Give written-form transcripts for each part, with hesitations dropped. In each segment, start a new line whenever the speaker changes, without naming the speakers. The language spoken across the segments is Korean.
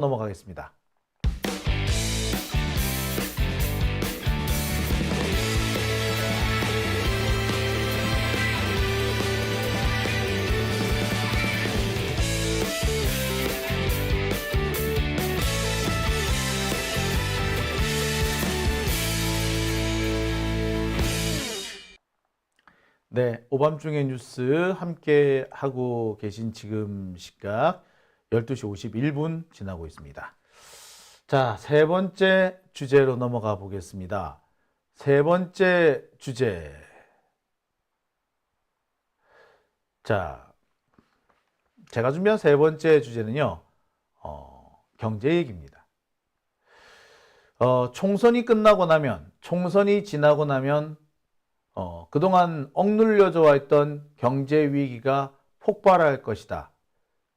넘어가겠습니다. 네, 오밤중의 뉴스 함께 하고 계신 지금 시각 12시 51분 지나고 있습니다. 자, 세 번째 주제로 넘어가 보겠습니다. 세 번째 주제. 자, 제가 준비한 세 번째 주제는요, 경제 얘기입니다. 총선이 끝나고 나면, 총선이 지나고 나면 그동안 억눌려져 왔던 경제 위기가 폭발할 것이다.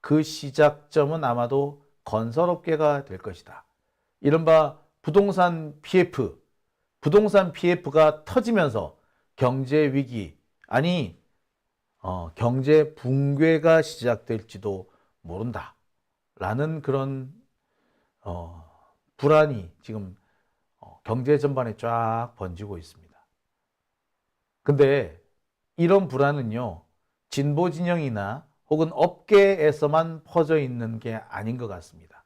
그 시작점은 아마도 건설업계가 될 것이다. 이른바 부동산 PF, 부동산 PF가 터지면서 경제 위기, 아니 경제 붕괴가 시작될지도 모른다. 라는 그런 불안이 지금 경제 전반에 쫙 번지고 있습니다. 근데 이런 불안은요, 진보 진영이나 혹은 업계에서만 퍼져 있는 게 아닌 것 같습니다.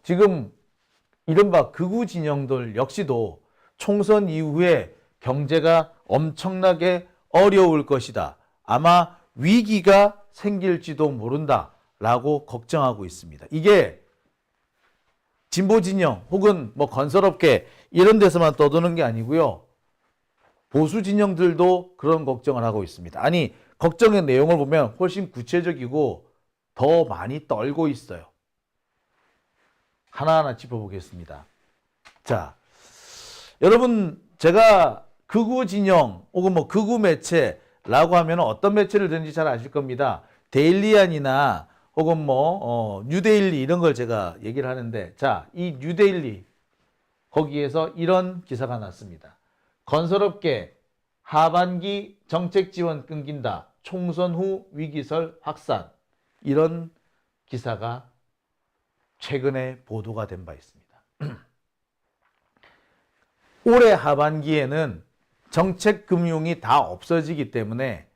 지금 이른바 극우 진영들 역시도 총선 이후에 경제가 엄청나게 어려울 것이다. 아마 위기가 생길지도 모른다. 라고 걱정하고 있습니다. 이게 진보 진영 혹은 뭐 건설업계 이런 데서만 떠도는 게 아니고요. 보수 진영들도 그런 걱정을 하고 있습니다. 아니, 걱정의 내용을 보면 훨씬 구체적이고 더 많이 떨고 있어요. 하나하나 짚어보겠습니다. 자, 여러분, 제가 극우 진영 혹은 뭐 극우 매체라고 하면 어떤 매체를 듣는지 잘 아실 겁니다. 데일리안이나 혹은 뭐 뉴데일리 이런 걸 제가 얘기를 하는데, 자, 이 뉴데일리 거기에서 이런 기사가 났습니다. 건설업계 하반기 정책 지원 끊긴다. 총선 후 위기설 확산. 이런 기사가 최근에 보도가 된 바 있습니다. 올해 하반기에는 정책 금융이 다 없어지기 때문에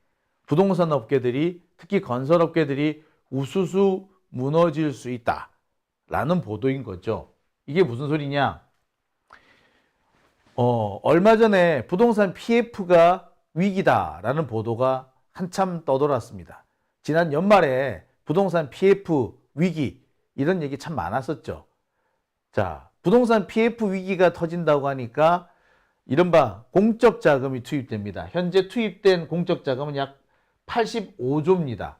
부동산 업계들이, 특히 건설업계들이 우수수 무너질 수 있다라는 보도인 거죠. 이게 무슨 소리냐? 얼마 전에 부동산 PF가 위기다라는 보도가 한참 떠돌았습니다. 지난 연말에 부동산 PF 위기 이런 얘기 참 많았었죠. 자, 부동산 PF 위기가 터진다고 하니까 이른바 공적 자금이 투입됩니다. 현재 투입된 공적 자금은 약 85조입니다.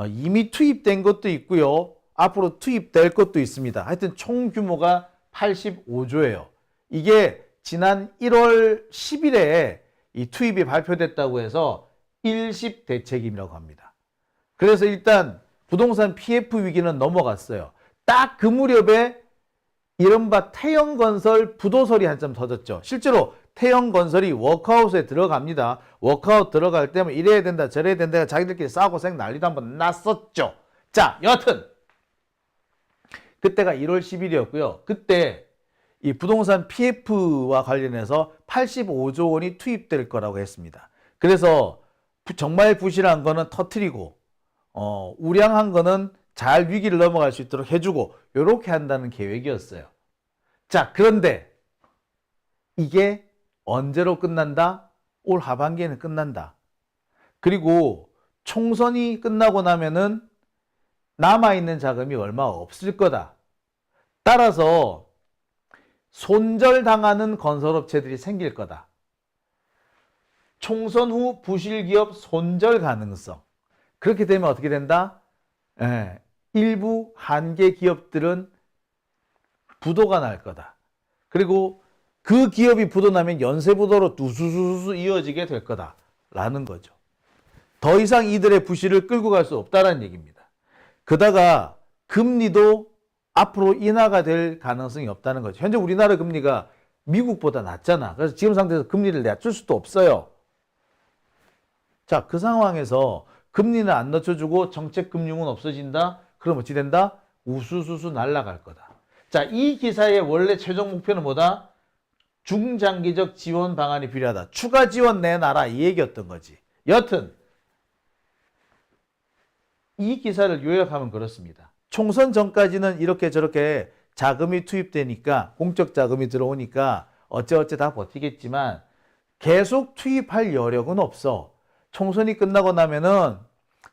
이미 투입된 것도 있고요. 앞으로 투입될 것도 있습니다. 하여튼 총 규모가 85조예요. 이게 지난 1월 10일에 이 투입이 발표됐다고 해서 일십 대책임이라고 합니다. 그래서 일단 부동산 PF 위기는 넘어갔어요. 딱 그 무렵에 이른바 태영건설 부도설이 한참 터졌죠. 실제로 태영건설이 워크아웃에 들어갑니다. 워크아웃 들어갈 때면 이래야 된다 저래야 된다 자기들끼리 싸우고 생 난리도 한번 났었죠. 자, 여하튼 그때가 1월 10일이었고요. 그때 이 부동산 PF와 관련해서 85조 원이 투입될 거라고 했습니다. 그래서 정말 부실한 거는 터트리고 우량한 거는 잘 위기를 넘어갈 수 있도록 해주고 이렇게 한다는 계획이었어요. 자, 그런데 이게 언제로 끝난다? 올 하반기에는 끝난다. 그리고 총선이 끝나고 나면은 남아있는 자금이 얼마 없을 거다. 따라서 손절당하는 건설업체들이 생길 거다. 총선 후 부실기업 손절 가능성. 그렇게 되면 어떻게 된다? 일부 한계 기업들은 부도가 날 거다. 그리고 그 기업이 부도나면 연쇄부도로 두수수수 이어지게 될 거다라는 거죠. 더 이상 이들의 부실을 끌고 갈 수 없다는 얘기입니다. 그다가 금리도 앞으로 인하가 될 가능성이 없다는 거죠. 현재 우리나라 금리가 미국보다 낮잖아. 그래서 지금 상태에서 금리를 낮출 수도 없어요. 자, 그 상황에서 금리는 안 낮춰주고 정책금융은 없어진다? 그럼 어찌 된다? 우수수수 날아갈 거다. 자, 이 기사의 원래 최종 목표는 뭐다? 중장기적 지원 방안이 필요하다. 추가 지원 내놔라 이 얘기였던 거지. 여튼 이 기사를 요약하면 그렇습니다. 총선 전까지는 이렇게 저렇게 자금이 투입되니까 공적 자금이 들어오니까 어째어째 다 버티겠지만 계속 투입할 여력은 없어. 총선이 끝나고 나면은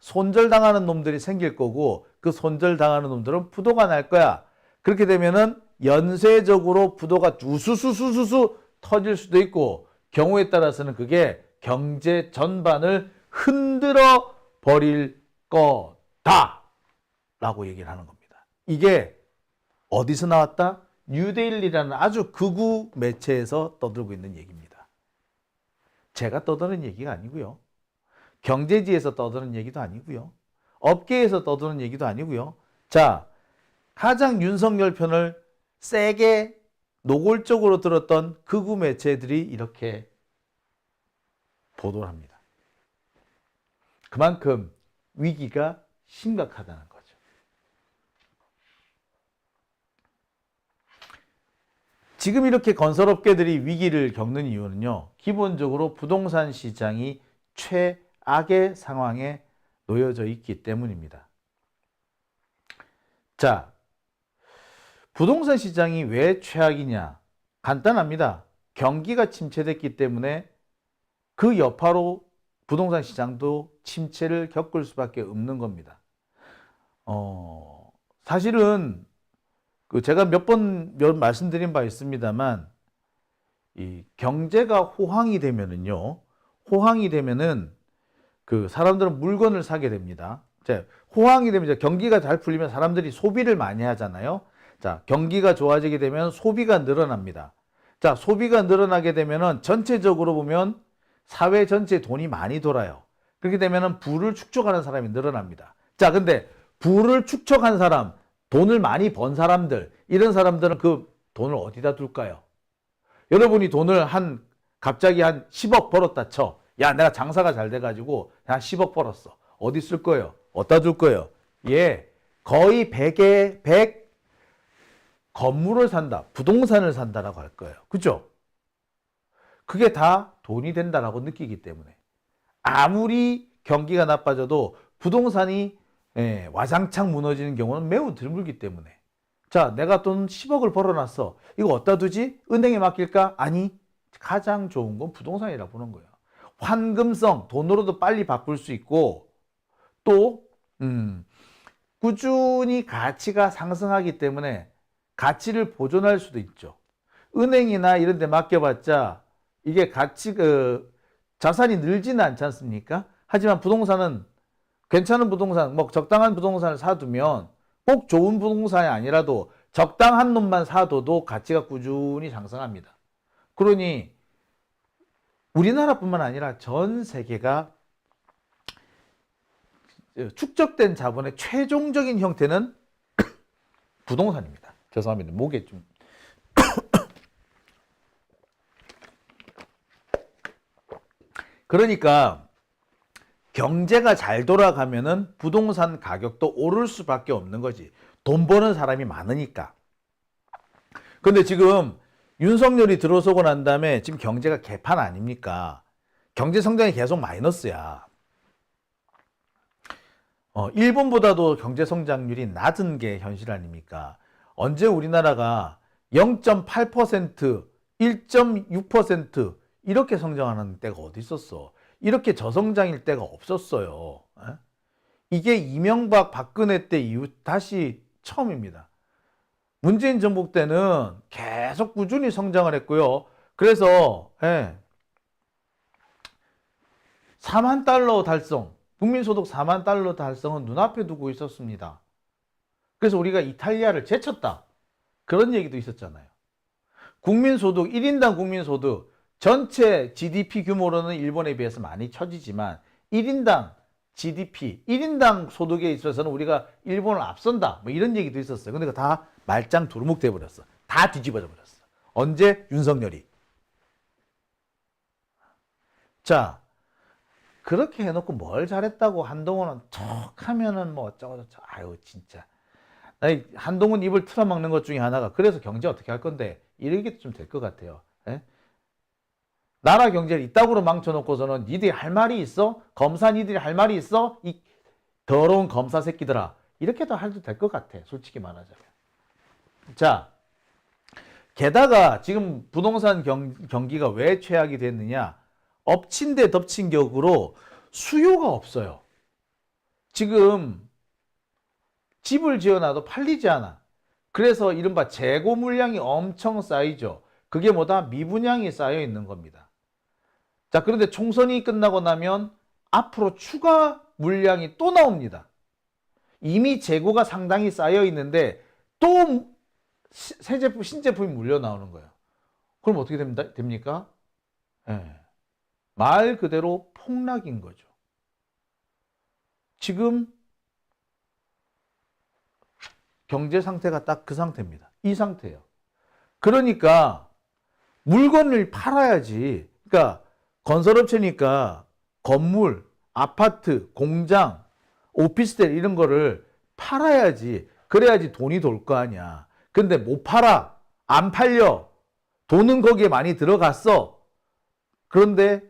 손절당하는 놈들이 생길 거고 그 손절당하는 놈들은 부도가 날 거야. 그렇게 되면은 연쇄적으로 부도가 우수수수수수 터질 수도 있고 경우에 따라서는 그게 경제 전반을 흔들어 버릴 거다 라고 얘기를 하는 겁니다. 이게 어디서 나왔다? 뉴데일리라는 아주 극우 매체에서 떠들고 있는 얘기입니다. 제가 떠드는 얘기가 아니고요. 경제지에서 떠드는 얘기도 아니고요. 업계에서 떠드는 얘기도 아니고요. 자, 가장 윤석열 편을 세게 노골적으로 들었던 극우 매체들이 이렇게 보도를 합니다. 그만큼 위기가 심각하다는 거죠. 지금 이렇게 건설업계들이 위기를 겪는 이유는요. 기본적으로 부동산 시장이 최악의 상황에 놓여져 있기 때문입니다. 자, 부동산 시장이 왜 최악이냐? 간단합니다. 경기가 침체됐기 때문에 그 여파로 부동산 시장도 침체를 겪을 수밖에 없는 겁니다. 사실은 제가 몇 번 말씀드린 바 있습니다만 이 경제가 호황이 되면은요. 호황이 되면은 그 사람들은 물건을 사게 됩니다. 자, 호황이 되면 이제 경기가 잘 풀리면 사람들이 소비를 많이 하잖아요. 자, 경기가 좋아지게 되면 소비가 늘어납니다. 자, 소비가 늘어나게 되면은 전체적으로 보면 사회 전체에 돈이 많이 돌아요. 그렇게 되면은 부를 축적하는 사람이 늘어납니다. 자, 근데 부를 축적한 사람, 돈을 많이 번 사람들, 이런 사람들은 그 돈을 어디다 둘까요? 여러분이 돈을 갑자기 한 10억 벌었다 쳐. 야, 내가 장사가 잘 돼가지고 한 10억 벌었어. 어디 쓸 거예요? 어디다 둘 거예요? 예, 거의 100 건물을 산다, 부동산을 산다라고 할 거예요. 그죠? 그게 다 돈이 된다라고 느끼기 때문에 아무리 경기가 나빠져도 부동산이 와장창 무너지는 경우는 매우 드물기 때문에 자, 내가 돈 10억을 벌어놨어. 이거 어디다 두지? 은행에 맡길까? 아니, 가장 좋은 건 부동산이라고 보는 거예요. 환금성, 돈으로도 빨리 바꿀 수 있고 또 꾸준히 가치가 상승하기 때문에 가치를 보존할 수도 있죠. 은행이나 이런 데 맡겨봤자 이게 자산이 늘지는 않지 않습니까? 하지만 부동산은 괜찮은 부동산, 뭐 적당한 부동산을 사두면 꼭 좋은 부동산이 아니라도 적당한 놈만 사둬도 가치가 꾸준히 상승합니다. 그러니 우리나라뿐만 아니라 전 세계가 축적된 자본의 최종적인 형태는 부동산입니다. 죄송합니다. 목에 좀 그러니까 경제가 잘 돌아가면은 부동산 가격도 오를 수밖에 없는 거지. 돈 버는 사람이 많으니까. 근데 지금 윤석열이 들어서고 난 다음에 지금 경제가 개판 아닙니까? 경제 성장이 계속 마이너스야. 일본보다도 경제 성장률이 낮은 게 현실 아닙니까? 언제 우리나라가 0.8%, 1.6% 이렇게 성장하는 때가 어디 있었어? 이렇게 저성장일 때가 없었어요. 이게 이명박 박근혜 때 이후 다시 처음입니다. 문재인 정부 때는 계속 꾸준히 성장을 했고요. 그래서 4만 달러 달성, 국민소득 4만 달러 달성은 눈앞에 두고 있었습니다. 그래서 우리가 이탈리아를 제쳤다. 그런 얘기도 있었잖아요. 국민소득, 1인당 국민소득, 전체 GDP 규모로는 일본에 비해서 많이 처지지만 1인당 GDP, 1인당 소득에 있어서는 우리가 일본을 앞선다. 뭐 이런 얘기도 있었어요. 근데 다 말짱 두루묵 돼버렸어. 다 뒤집어져 버렸어. 언제? 윤석열이. 자, 그렇게 해놓고 뭘 잘했다고 한동훈은 척 하면은 뭐 어쩌고저쩌고. 아유, 진짜. 아니, 한동훈 입을 틀어막는 것 중에 하나가 그래서 경제 어떻게 할 건데 이렇게 좀 될 것 같아요. 예? 나라 경제를 이따구로 망쳐놓고서는 니들이 할 말이 있어? 검사 니들이 할 말이 있어? 이 더러운 검사 새끼들아. 이렇게도 해도 될 것 같아. 솔직히 말하자면. 자, 게다가 지금 부동산 경기가 왜 최악이 됐느냐? 엎친 데 덮친 격으로 수요가 없어요. 지금 집을 지어놔도 팔리지 않아. 그래서 이른바 재고 물량이 엄청 쌓이죠. 그게 뭐다? 미분양이 쌓여 있는 겁니다. 자, 그런데 총선이 끝나고 나면 앞으로 추가 물량이 또 나옵니다. 이미 재고가 상당히 쌓여 있는데 또 새 제품, 신제품이 물려 나오는 거예요. 그럼 어떻게 됩니까? 네. 말 그대로 폭락인 거죠. 지금 경제 상태가 딱 그 상태입니다. 이 상태예요. 그러니까 물건을 팔아야지. 그러니까 건설업체니까 건물, 아파트, 공장, 오피스텔 이런 거를 팔아야지. 그래야지 돈이 돌 거 아니야. 근데 못 팔아. 안 팔려. 돈은 거기에 많이 들어갔어. 그런데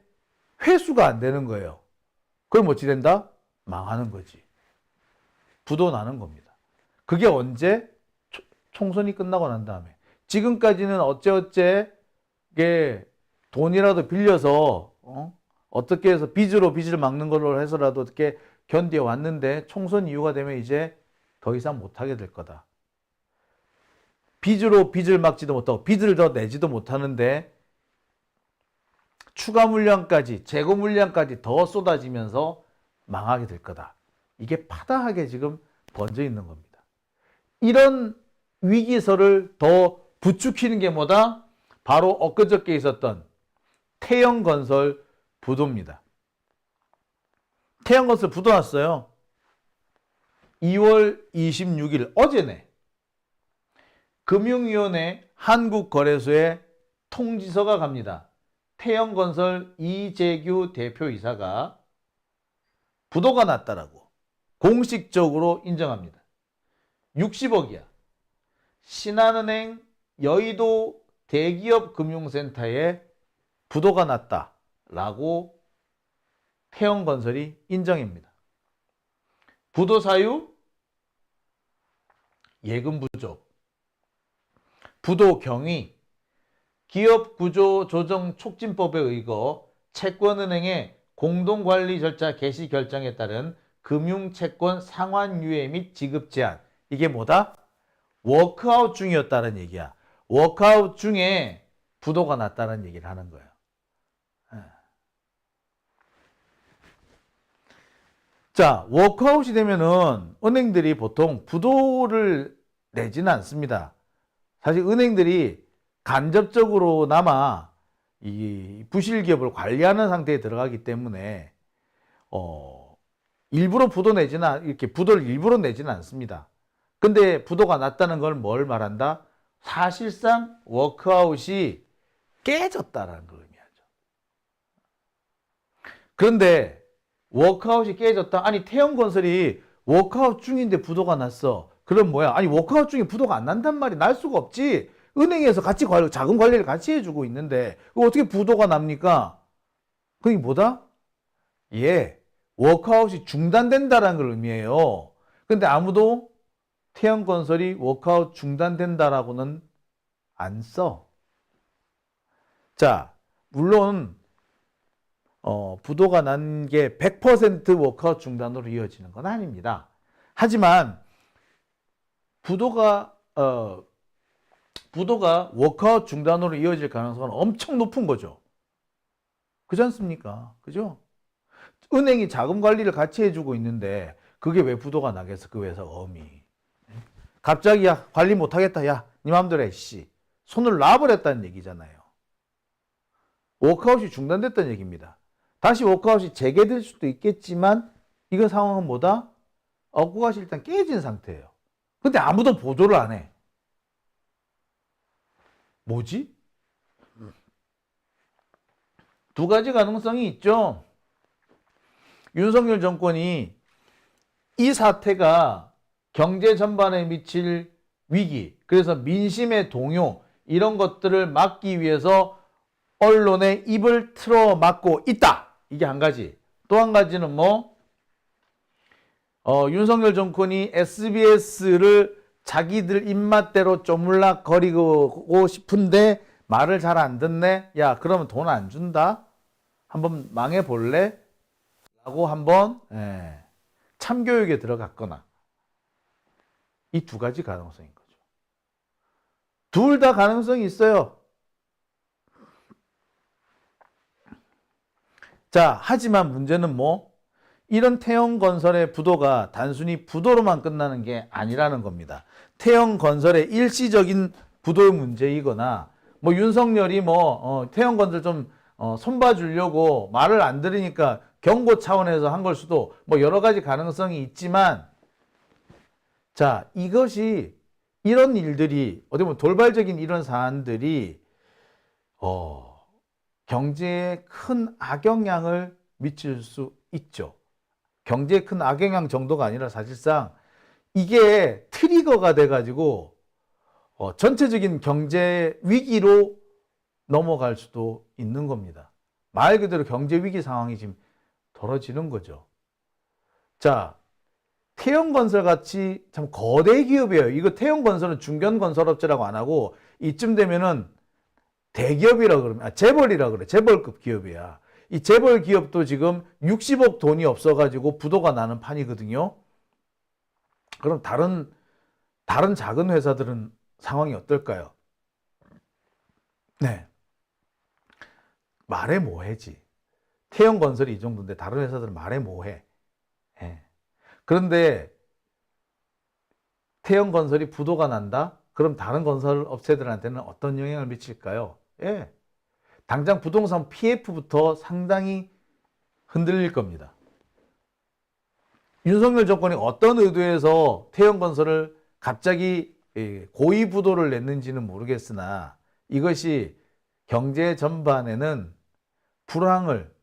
회수가 안 되는 거예요. 그럼 어찌 된다? 망하는 거지. 부도 나는 겁니다. 그게 언제? 총선이 끝나고 난 다음에. 지금까지는 어째어째 돈이라도 빌려서 어떻게 해서 빚을 막는 걸로 해서라도 어떻게 견뎌 왔는데 총선 이후가 되면 이제 더 이상 못하게 될 거다. 빚으로 빚을 막지도 못하고 빚을 더 내지도 못하는데 추가 물량까지 재고 물량까지 더 쏟아지면서 망하게 될 거다. 이게 파다하게 지금 번져 있는 겁니다. 이런 위기설을 더 부추기는 게 뭐다? 바로 엊그저께 있었던 태영건설 부도입니다. 태영건설 부도 났어요. 2월 26일 어제네. 금융위원회 한국거래소에 통지서가 갑니다. 태영건설 이재규 대표이사가 부도가 났다라고 공식적으로 인정합니다. 60억이야. 신한은행 여의도 대기업 금융센터에 부도가 났다라고 태영건설이 인정합니다. 부도 사유? 예금 부족, 부도 경위, 기업구조조정촉진법에 의거 채권은행의 공동관리 절차 개시 결정에 따른 금융채권 상환유예 및 지급 제한. 이게 뭐다? 워크아웃 중이었다는 얘기야. 워크아웃 중에 부도가 났다는 얘기를 하는 거예요. 자, 워크아웃이 되면은 은행들이 보통 부도를 내지는 않습니다. 사실 은행들이 간접적으로나마 이 부실기업을 관리하는 상태에 들어가기 때문에 일부러 부도 내지는 이렇게 부도를 일부러 내지는 않습니다. 근데 부도가 났다는 걸 뭘 말한다? 사실상 워크아웃이 깨졌다라는 걸 의미하죠. 그런데 워크아웃이 깨졌다. 아니 태영건설이 워크아웃 중인데 부도가 났어. 그럼 뭐야? 아니 워크아웃 중에 부도가 안 난단 말이 날 수가 없지. 은행에서 같이 자금 관리를 같이 해주고 있는데 어떻게 부도가 납니까? 그게 뭐다? 예, 워크아웃이 중단된다라는 걸 의미해요. 근데 아무도 태영건설이 워크아웃 중단된다라고는 안 써. 자, 물론 부도가 난 게 100% 워크아웃 중단으로 이어지는 건 아닙니다. 하지만 부도가 워크아웃 중단으로 이어질 가능성은 엄청 높은 거죠. 그렇지 않습니까? 그죠? 은행이 자금 관리를 같이 해주고 있는데 그게 왜 부도가 나겠어? 그 회사 엄히. 갑자기 야 관리 못하겠다. 야 네 맘대로 해. 씨. 손을 놔버렸다는 얘기잖아요. 워크아웃이 중단됐다는 얘기입니다. 다시 워크아웃이 재개될 수도 있겠지만 이거 상황은 뭐다? 워크아웃이 일단 깨진 상태예요. 근데 아무도 보도를 안 해. 뭐지? 두 가지 가능성이 있죠. 윤석열 정권이 이 사태가 경제 전반에 미칠 위기, 그래서 민심의 동요 이런 것들을 막기 위해서 언론의 입을 틀어 막고 있다. 이게 한 가지. 또 한 가지는 윤석열 정권이 SBS를 자기들 입맛대로 쪼물락거리고 싶은데 말을 잘 안 듣네. 야, 그러면 돈 안 준다. 한번 망해볼래? 라고 한번 참교육에 들어갔거나 이 두 가지 가능성인 거죠. 둘 다 가능성이 있어요. 자, 하지만 문제는 이런 태형건설의 부도가 단순히 부도로만 끝나는 게 아니라는 겁니다. 태형건설의 일시적인 부도의 문제이거나 윤석열이 태형건설 좀 손봐주려고 말을 안 들으니까 경고 차원에서 한 걸 수도 여러 가지 가능성이 있지만, 자, 이것이 이런 일들이 어떻게 보면 돌발적인 이런 사안들이 경제에 큰 악영향을 미칠 수 있죠. 경제에 큰 악영향 정도가 아니라 사실상 이게 트리거가 돼가지고 전체적인 경제 위기로 넘어갈 수도 있는 겁니다. 말 그대로 경제 위기 상황이 지금 벌어지는 거죠. 자, 태형건설 같이 참 거대 기업이에요. 이거 태형건설은 중견건설업체라고 안 하고 이쯤 되면은 대기업이라 그러면 재벌이라 그래. 재벌급 기업이야. 이 재벌 기업도 지금 60억 돈이 없어가지고 부도가 나는 판이거든요. 그럼 다른 작은 회사들은 상황이 어떨까요? 네. 말해 뭐해지. 태형건설이 이 정도인데 다른 회사들은 말해 뭐해. 예. 그런데 태형건설이 부도가 난다? 그럼 다른 건설 업체들한테는 어떤 영향을 미칠까요? 예. 당장 부동산 PF부터 상당히 흔들릴 겁니다. 윤석열 정권이 어떤 의도에서 태형건설을 갑자기 고의 부도를 냈는지는 모르겠으나 이것이 경제 전반에는 불황을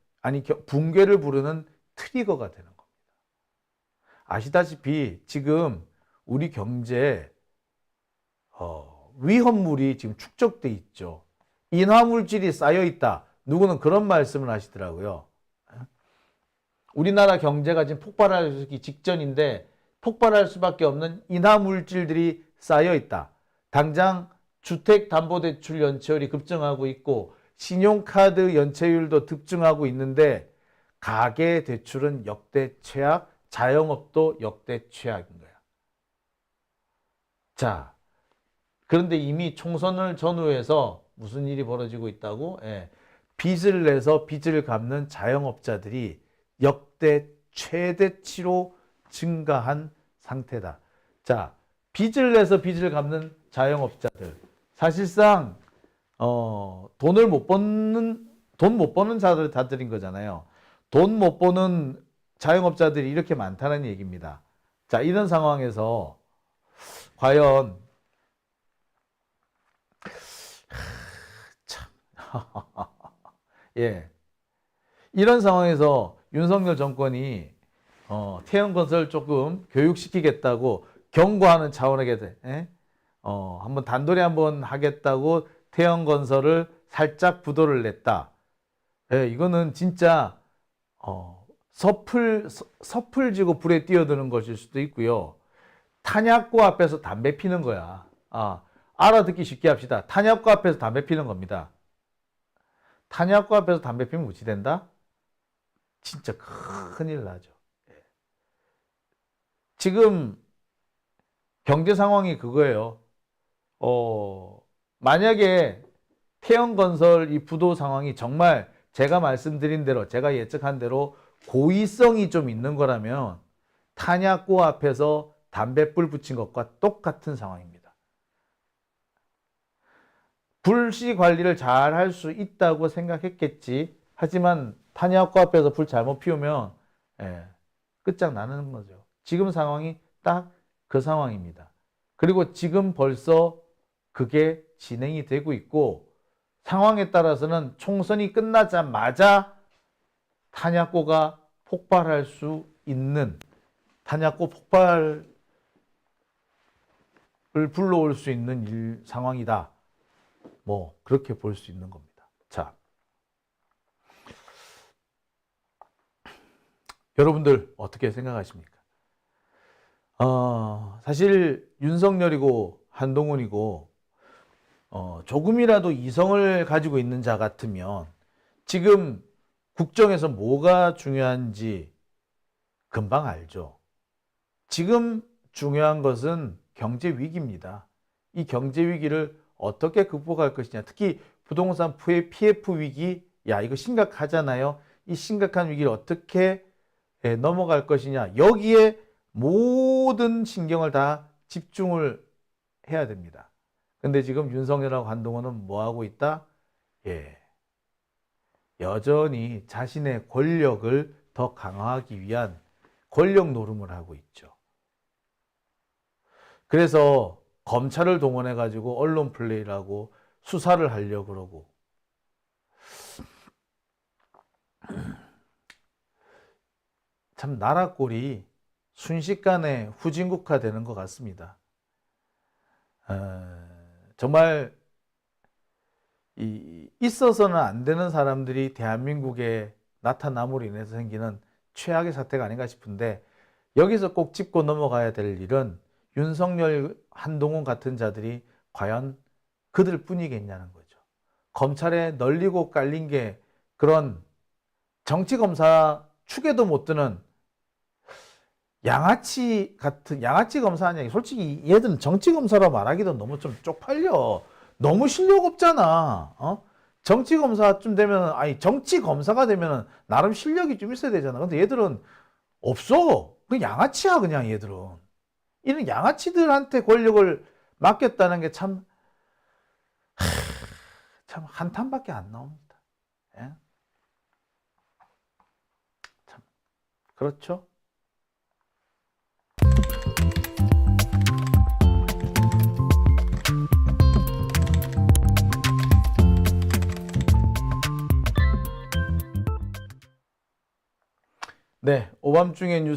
붕괴를 부르는 트리거가 되는 겁니다. 아시다시피 지금 우리 경제에 위험물이 지금 축적돼 있죠. 인화물질이 쌓여 있다. 누구는 그런 말씀을 하시더라고요. 우리나라 경제가 지금 폭발하기 직전인데 폭발할 수밖에 없는 인화물질들이 쌓여 있다. 당장 주택담보대출 연체율이 급증하고 있고 신용카드 연체율도 급증하고 있는데 가계대출은 역대 최악, 자영업도 역대 최악인 거야. 자, 그런데 이미 총선을 전후해서 무슨 일이 벌어지고 있다고? 빚을 내서 빚을 갚는 자영업자들이 역대 최대치로 증가한 상태다. 자, 빚을 내서 빚을 갚는 자영업자들. 사실상 돈 못 버는 자들인 거잖아요. 돈 못 버는 자영업자들이 이렇게 많다는 얘기입니다. 자, 이런 상황에서 과연 참 예. 이런 상황에서 윤석열 정권이 태형건설 조금 교육시키겠다고 경고하는 차원에게 한번 단도리 한번 하겠다고 태형건설을 살짝 부도를 냈다. 이거는 진짜 섭을 지고 불에 뛰어드는 것일 수도 있고요. 탄약고 앞에서 담배 피는 거야. 알아듣기 쉽게 합시다. 탄약고 앞에서 담배 피는 겁니다. 탄약고 앞에서 담배 피면 어찌 된다? 진짜 큰일 나죠. 지금 경제 상황이 그거예요. 만약에 태형건설 이 부도 상황이 정말 제가 말씀드린 대로, 제가 예측한 대로 고의성이 좀 있는 거라면 탄약고 앞에서 담뱃불 붙인 것과 똑같은 상황입니다. 불씨 관리를 잘 할 수 있다고 생각했겠지. 하지만 탄약고 앞에서 불 잘못 피우면 끝장나는 거죠. 지금 상황이 딱 그 상황입니다. 그리고 지금 벌써 그게 진행이 되고 있고 상황에 따라서는 총선이 끝나자마자 탄약고가 폭발할 수 있는 탄약고 폭발 불러올 수 있는 상황이다. 뭐 그렇게 볼 수 있는 겁니다. 자, 여러분들 어떻게 생각하십니까? 사실 윤석열이고 한동훈이고 조금이라도 이성을 가지고 있는 자 같으면 지금 국정에서 뭐가 중요한지 금방 알죠. 지금 중요한 것은 경제 위기입니다. 이 경제 위기를 어떻게 극복할 것이냐. 특히 부동산 PF 위기, 야 이거 심각하잖아요. 이 심각한 위기를 어떻게 넘어갈 것이냐. 여기에 모든 신경을 다 집중을 해야 됩니다. 근데 지금 윤석열하고 한동훈은 뭐 하고 있다? 예. 여전히 자신의 권력을 더 강화하기 위한 권력 노름을 하고 있죠. 그래서 검찰을 동원해 가지고 언론 플레이를 하고 수사를 하려고 그러고 참 나라 꼴이 순식간에 후진국화되는 것 같습니다. 정말 있어서는 안 되는 사람들이 대한민국에 나타남으로 인해서 생기는 최악의 사태가 아닌가 싶은데 여기서 꼭 짚고 넘어가야 될 일은 윤석열, 한동훈 같은 자들이 과연 그들 뿐이겠냐는 거죠. 검찰에 널리고 깔린 게 그런 정치검사 축에도 못 드는 양아치 검사 아니야. 솔직히 얘들은 정치검사라고 말하기도 너무 좀 쪽팔려. 너무 실력 없잖아. 정치검사쯤 되면, 아니, 정치검사가 되면 나름 실력이 좀 있어야 되잖아. 근데 얘들은 없어. 그냥 양아치야, 그냥 얘들은. 이런 양아치들한테 권력을 맡겼다는 게 참 한탄밖에 안 나옵니다. 예? 참, 그렇죠? 네, 오밤중에 뉴스